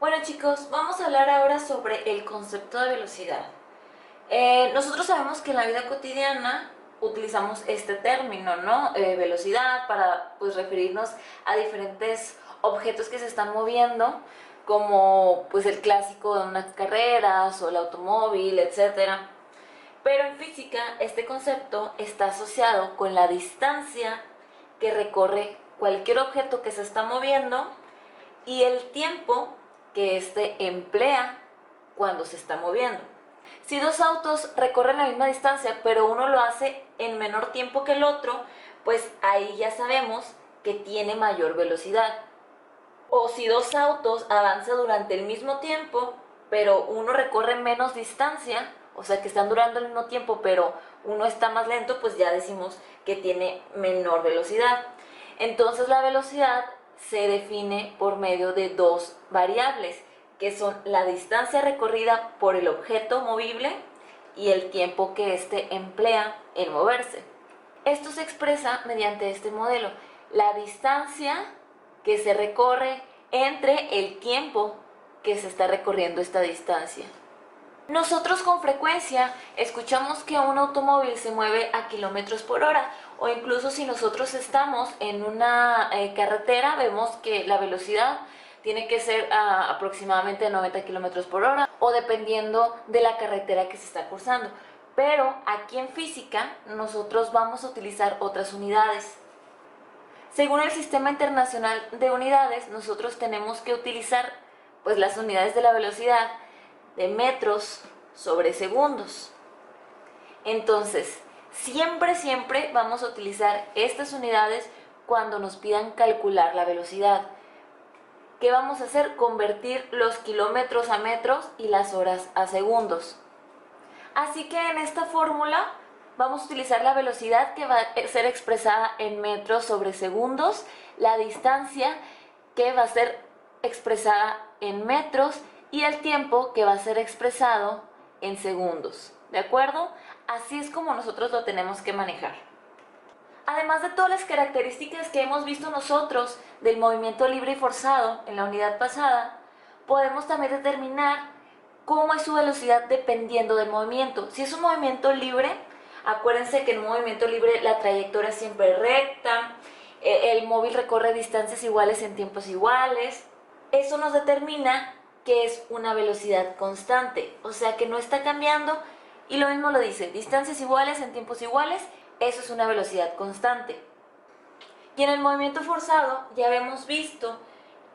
Bueno chicos, vamos a hablar ahora sobre el concepto de velocidad. Nosotros sabemos que en la vida cotidiana utilizamos este término, ¿no? Velocidad para pues referirnos a diferentes objetos que se están moviendo, como pues el clásico de unas carreras o el automóvil, etcétera. Pero en física este concepto está asociado con la distancia que recorre cualquier objeto que se está moviendo y el tiempo que éste emplea cuando se está moviendo. Si dos autos recorren la misma distancia, pero uno lo hace en menor tiempo que el otro, pues ahí ya sabemos que tiene mayor velocidad. O si dos autos avanzan durante el mismo tiempo, pero uno recorre menos distancia, o sea que están durando el mismo tiempo, pero uno está más lento, pues ya decimos que tiene menor velocidad. Entonces la velocidad se define por medio de dos variables, que son la distancia recorrida por el objeto movible y el tiempo que éste emplea en moverse. Esto se expresa mediante este modelo: la distancia que se recorre entre el tiempo que se está recorriendo esta distancia. Nosotros con frecuencia escuchamos que un automóvil se mueve a kilómetros por hora, o incluso si nosotros estamos en una carretera, vemos que la velocidad tiene que ser aproximadamente 90 kilómetros por hora, o dependiendo de la carretera que se está cursando. Pero aquí en física nosotros vamos a utilizar otras unidades. Según el Sistema Internacional de Unidades, nosotros tenemos que utilizar pues las unidades de la velocidad de metros sobre segundos. Entonces, siempre vamos a utilizar estas unidades cuando nos pidan calcular la velocidad. ¿Qué vamos a hacer? Convertir los kilómetros a metros y las horas a segundos. Así que en esta fórmula vamos a utilizar la velocidad que va a ser expresada en metros sobre segundos, la distancia que va a ser expresada en metros y el tiempo que va a ser expresado en segundos. ¿De acuerdo? Así es como nosotros lo tenemos que manejar. Además de todas las características que hemos visto nosotros del movimiento libre y forzado en la unidad pasada, podemos también determinar cómo es su velocidad dependiendo del movimiento. Si es un movimiento libre, acuérdense que en un movimiento libre la trayectoria siempre es recta, el móvil recorre distancias iguales en tiempos iguales. Eso nos determina que es una velocidad constante, o sea que no está cambiando, y lo mismo lo dice, distancias iguales en tiempos iguales, eso es una velocidad constante. Y en el movimiento forzado ya hemos visto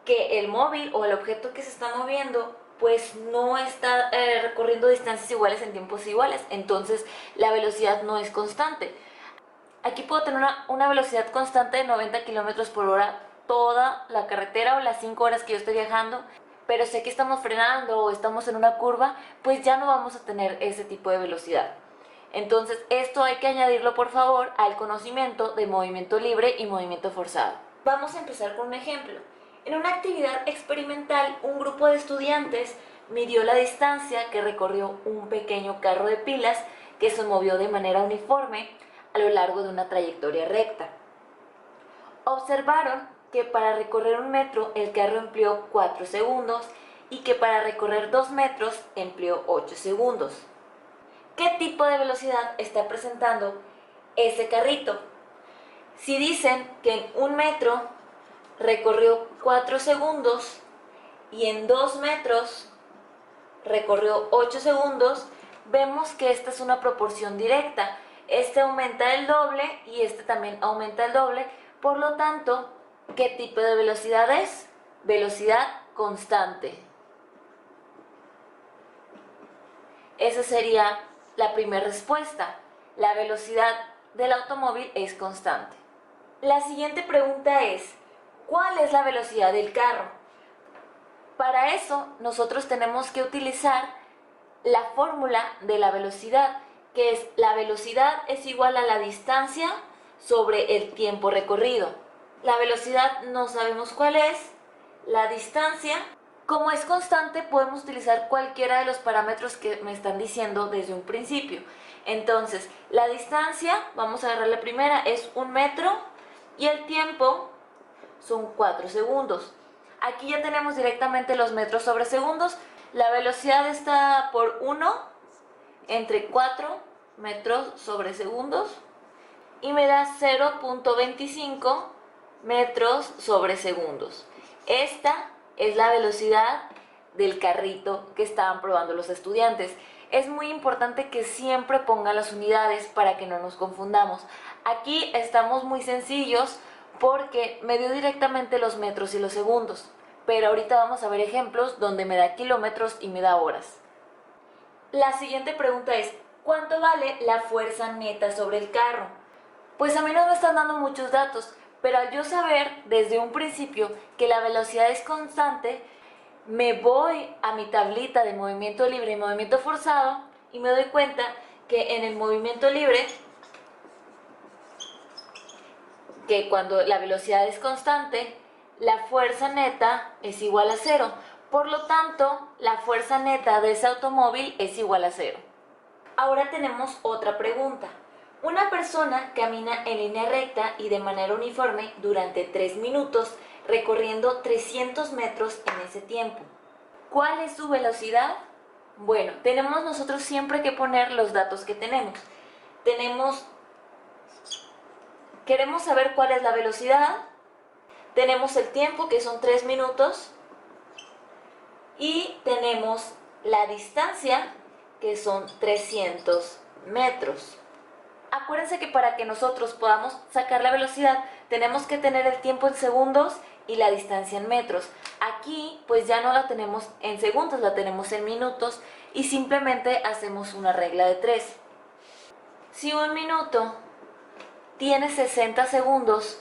que el móvil o el objeto que se está moviendo pues no está recorriendo distancias iguales en tiempos iguales, entonces la velocidad no es constante. Aquí puedo tener una velocidad constante de 90 kilómetros por hora toda la carretera o las 5 horas que yo estoy viajando, pero sé que estamos frenando o estamos en una curva, pues ya no vamos a tener ese tipo de velocidad. Entonces esto hay que añadirlo por favor al conocimiento de movimiento libre y movimiento forzado. Vamos a empezar con un ejemplo. En una actividad experimental, un grupo de estudiantes midió la distancia que recorrió un pequeño carro de pilas que se movió de manera uniforme a lo largo de una trayectoria recta. Observaron que para recorrer 1 metro el carro empleó 4 segundos y que para recorrer 2 metros empleó 8 segundos. ¿Qué tipo de velocidad está presentando ese carrito? Si dicen que en 1 metro recorrió 4 segundos y en 2 metros recorrió 8 segundos, vemos que esta es una proporción directa. Este aumenta el doble y este también aumenta el doble, por lo tanto, ¿qué tipo de velocidad es? Velocidad constante. Esa sería la primera respuesta. La velocidad del automóvil es constante. La siguiente pregunta es, ¿cuál es la velocidad del carro? Para eso, nosotros tenemos que utilizar la fórmula de la velocidad, que es la velocidad es igual a la distancia sobre el tiempo recorrido. La velocidad no sabemos cuál es, la distancia, como es constante, podemos utilizar cualquiera de los parámetros que me están diciendo desde un principio. Entonces, la distancia, vamos a agarrar la primera, es 1 metro y el tiempo son 4 segundos. Aquí ya tenemos directamente los metros sobre segundos. La velocidad está por 1 entre 4 metros sobre segundos y me da 0.25 metros sobre segundos. Esta es la velocidad del carrito que estaban probando los estudiantes. Es muy importante que siempre pongan las unidades para que no nos confundamos. Aquí estamos muy sencillos porque me dio directamente los metros y los segundos, pero ahorita vamos a ver ejemplos donde me da kilómetros y me da horas. La siguiente pregunta es, ¿cuánto vale la fuerza neta sobre el carro? Pues a mí no me están dando muchos datos, pero al yo saber desde un principio que la velocidad es constante, me voy a mi tablita de movimiento libre y movimiento forzado y me doy cuenta que en el movimiento libre, que cuando la velocidad es constante, la fuerza neta es igual a 0. Por lo tanto, la fuerza neta de ese automóvil es igual a 0. Ahora tenemos otra pregunta. Una persona camina en línea recta y de manera uniforme durante 3 minutos, recorriendo 300 metros en ese tiempo. ¿Cuál es su velocidad? Bueno, tenemos nosotros siempre que poner los datos que tenemos. Queremos saber cuál es la velocidad, tenemos el tiempo que son 3 minutos y tenemos la distancia que son 300 metros. Acuérdense que para que nosotros podamos sacar la velocidad tenemos que tener el tiempo en segundos y la distancia en metros. Aquí pues ya no la tenemos en segundos, la tenemos en minutos y simplemente hacemos una regla de 3. Si un minuto tiene 60 segundos,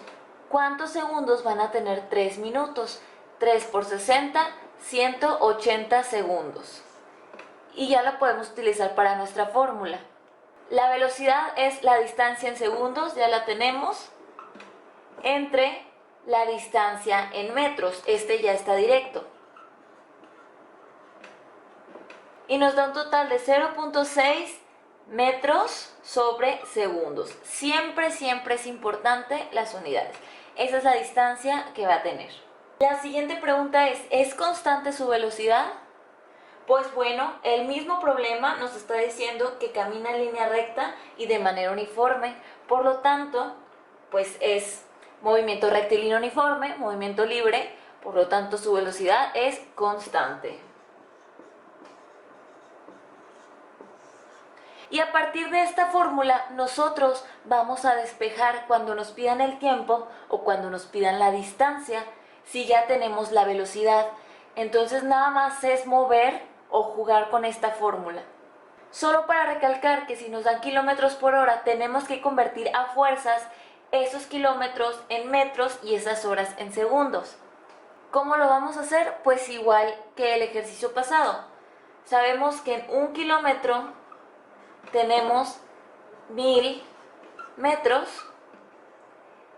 ¿cuántos segundos van a tener 3 minutos? 3 por 60, 180 segundos. Y ya la podemos utilizar para nuestra fórmula. La velocidad es la distancia en segundos, ya la tenemos, entre la distancia en metros. Este ya está directo. Y nos da un total de 0.6 metros sobre segundos. Siempre es importante las unidades. Esa es la distancia que va a tener. La siguiente pregunta ¿es constante su velocidad? Pues bueno, el mismo problema nos está diciendo que camina en línea recta y de manera uniforme. Por lo tanto, pues es movimiento rectilíneo uniforme, movimiento libre. Por lo tanto, su velocidad es constante. Y a partir de esta fórmula, nosotros vamos a despejar cuando nos pidan el tiempo o cuando nos pidan la distancia, si ya tenemos la velocidad. Entonces nada más es mover o jugar con esta fórmula. Solo para recalcar que si nos dan kilómetros por hora, tenemos que convertir a fuerzas esos kilómetros en metros y esas horas en segundos. ¿Cómo lo vamos a hacer? Pues igual que el ejercicio pasado. Sabemos que en 1 kilómetro tenemos 1000 metros,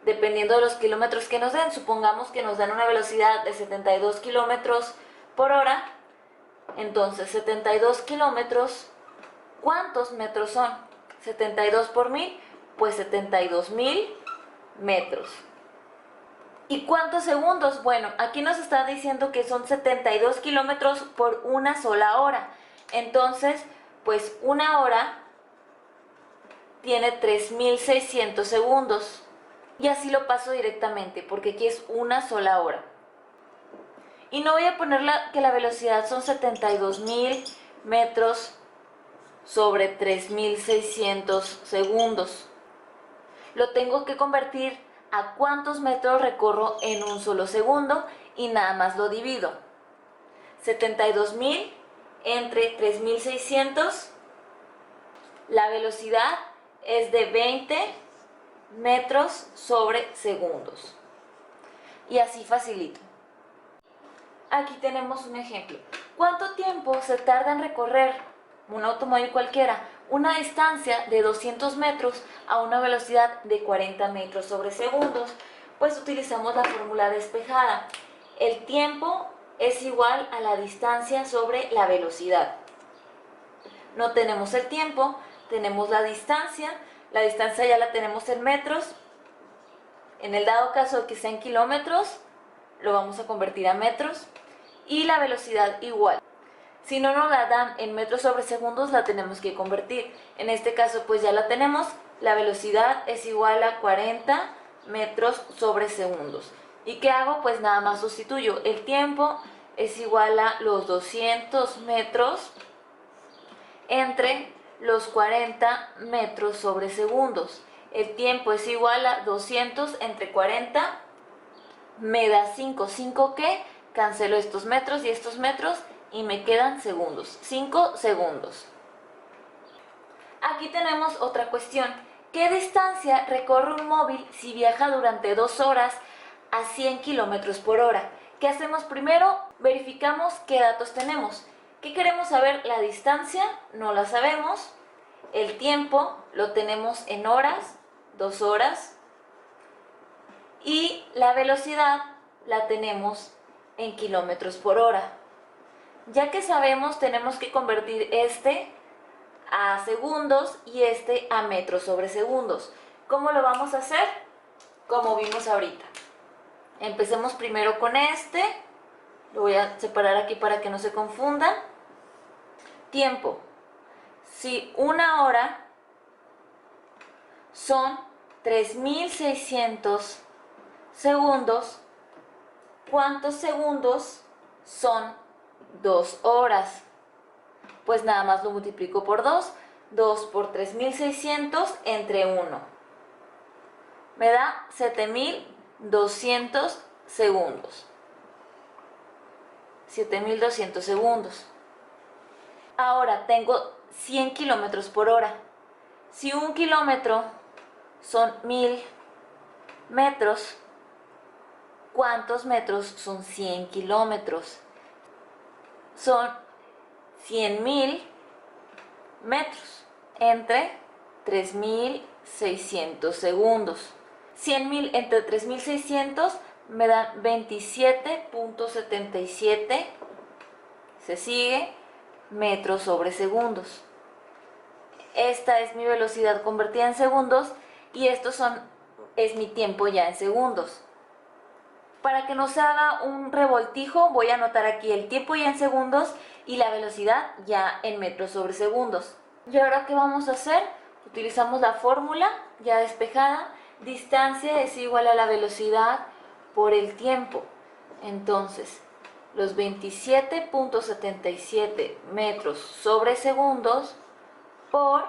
dependiendo de los kilómetros que nos den. Supongamos que nos dan una velocidad de 72 kilómetros por hora. Entonces, 72 kilómetros, ¿cuántos metros son? 72 por 1000, pues 72.000 metros. ¿Y cuántos segundos? Bueno, aquí nos está diciendo que son 72 kilómetros por una sola hora. Entonces, pues una hora tiene 3600 segundos. Y así lo paso directamente, porque aquí es una sola hora. Y no voy a poner que la velocidad son 72.000 metros sobre 3600 segundos. Lo tengo que convertir a cuántos metros recorro en un solo segundo y nada más lo divido. 72.000 entre 3600, la velocidad es de 20 metros sobre segundos. Y así facilito. Aquí tenemos un ejemplo. ¿Cuánto tiempo se tarda en recorrer un automóvil cualquiera una distancia de 200 metros a una velocidad de 40 metros sobre segundos? Pues utilizamos la fórmula despejada. El tiempo es igual a la distancia sobre la velocidad. No tenemos el tiempo, tenemos la distancia ya la tenemos en metros. En el dado caso de que sea en kilómetros, lo vamos a convertir a metros, y la velocidad igual. Si no nos la dan en metros sobre segundos, la tenemos que convertir. En este caso pues ya la tenemos, la velocidad es igual a 40 metros sobre segundos. ¿Y qué hago? Pues nada más sustituyo. El tiempo es igual a los 200 metros entre los 40 metros sobre segundos. El tiempo es igual a 200 entre 40, me da 5. ¿5 qué? Cancelo estos metros y estos metros y me quedan segundos. 5 segundos. Aquí tenemos otra cuestión. ¿Qué distancia recorre un móvil si viaja durante 2 horas a 100 kilómetros por hora? ¿Qué hacemos primero? Verificamos qué datos tenemos. ¿Qué queremos saber? La distancia, no la sabemos. El tiempo lo tenemos en horas, 2 horas. Y la velocidad la tenemos en kilómetros por hora. Ya que sabemos, tenemos que convertir este a segundos y este a metros sobre segundos. ¿Cómo lo vamos a hacer? Como vimos ahorita. Empecemos primero con este. Lo voy a separar aquí para que no se confundan. Tiempo. Si una hora son 3600 segundos, ¿cuántos segundos son 2 horas? Pues nada más lo multiplico por 2. 2 por 3600 entre 1. Me da 7200 segundos. 7200 segundos. Ahora tengo 100 kilómetros por hora. Si un kilómetro son 1000 metros, ¿cuántos metros son 100 kilómetros? Son 100.000 metros entre 3600 segundos. 100.000 entre 3600 me dan 27.77, se sigue, metros sobre segundos. Esta es mi velocidad convertida en segundos y estos es mi tiempo ya en segundos. Para que no se haga un revoltijo, voy a anotar aquí el tiempo ya en segundos y la velocidad ya en metros sobre segundos. ¿Y ahora qué vamos a hacer? Utilizamos la fórmula ya despejada. Distancia es igual a la velocidad por el tiempo. Entonces, los 27.77 metros sobre segundos por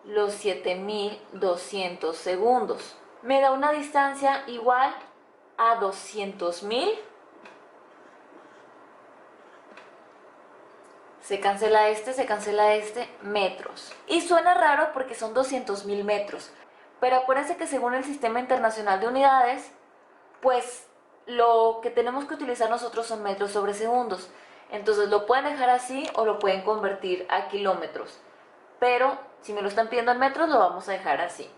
los 7200 segundos. Me da una distancia igual a 200.000. Se cancela este, metros. Y suena raro porque son 200.000 metros. Pero acuérdense que según el Sistema Internacional de Unidades, pues lo que tenemos que utilizar nosotros son metros sobre segundos. Entonces lo pueden dejar así o lo pueden convertir a kilómetros. Pero si me lo están pidiendo en metros, lo vamos a dejar así.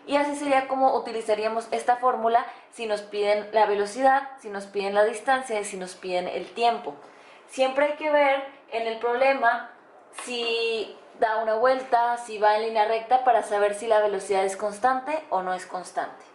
Y así sería como utilizaríamos esta fórmula si nos piden la velocidad, si nos piden la distancia y si nos piden el tiempo. Siempre hay que ver en el problema si da una vuelta, si va en línea recta para saber si la velocidad es constante o no es constante.